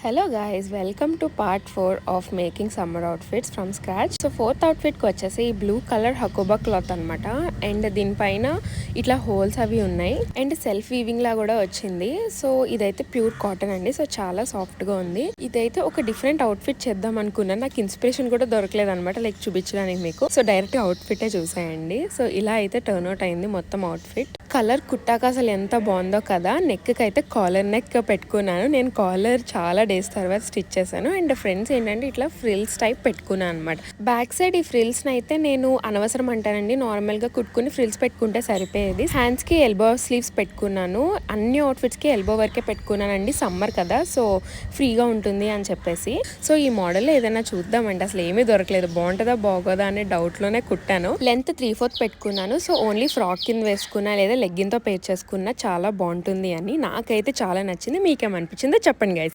Hello guys, welcome to part 4 of making summer outfits from scratch. So fourth అవుట్ఫిట్కి వచ్చేసి ఈ blue colour Hakoba cloth అనమాట. And దీనిపైన ఇట్లా హోల్స్ అవి ఉన్నాయి అండ్ సెల్ఫ్ వీవింగ్ లా కూడా వచ్చింది. సో ఇదైతే ప్యూర్ కాటన్ అండి. సో చాలా సాఫ్ట్ గా ఉంది. ఇదైతే ఒక డిఫరెంట్ అవుట్ఫిట్ చేద్దాం అనుకున్నాను. నాకు ఇన్స్పిరేషన్ కూడా దొరకలేదు అనమాట, లైక్ చూపించడానికి మీకు. సో డైరెక్ట్ అవుట్ఫిటే చూసాయండి. సో ఇలా అయితే టర్న్ అవుట్ అయింది మొత్తం అవుట్ఫిట్. కలర్ కుట్టాక అసలు ఎంత బాగుందో కదా. నెక్ అయితే కాలర్ నెక్ పెట్టుకున్నాను. నేను కాలర్ చాలా డేస్ తర్వాత స్టిచ్ చేశాను. అండ్ ఫ్రెండ్స్ ఏంటంటే ఇట్లా ఫ్రిల్స్ టైప్ పెట్టుకున్నాను అనమాట. బ్యాక్ సైడ్ ఈ ఫ్రిల్స్ అయితే నేను అనవసరం అంటానండి, నార్మల్ గా కుట్టుకుని ఫ్రిల్స్ పెట్టుకుంటే సరిపోయేది. హ్యాండ్స్ కి ఎల్బో స్లీవ్స్ పెట్టుకున్నాను. అన్ని అవుట్ఫిట్స్ కి ఎల్బో వరకే పెట్టుకున్నానండి, సమ్మర్ కదా సో ఫ్రీగా ఉంటుంది అని చెప్పేసి. సో ఈ మోడల్ ఏదైనా చూద్దామండి. అసలు ఏమీ దొరకలేదు, బాగుంటుందా బాగోదా అనే డౌట్ లోనే కుట్టాను. లెంత్ 3/4 పెట్టుకున్నాను. సో ఓన్లీ ఫ్రాక్ కింద వేసుకున్నా లేదా లెగ్గిన్ తో పేర్ చేసుకున్నా చాలా బాగుంటుంది అని నాకైతే చాలా నచ్చింది. మీకేమనిపించిందో చెప్పండి గైస్.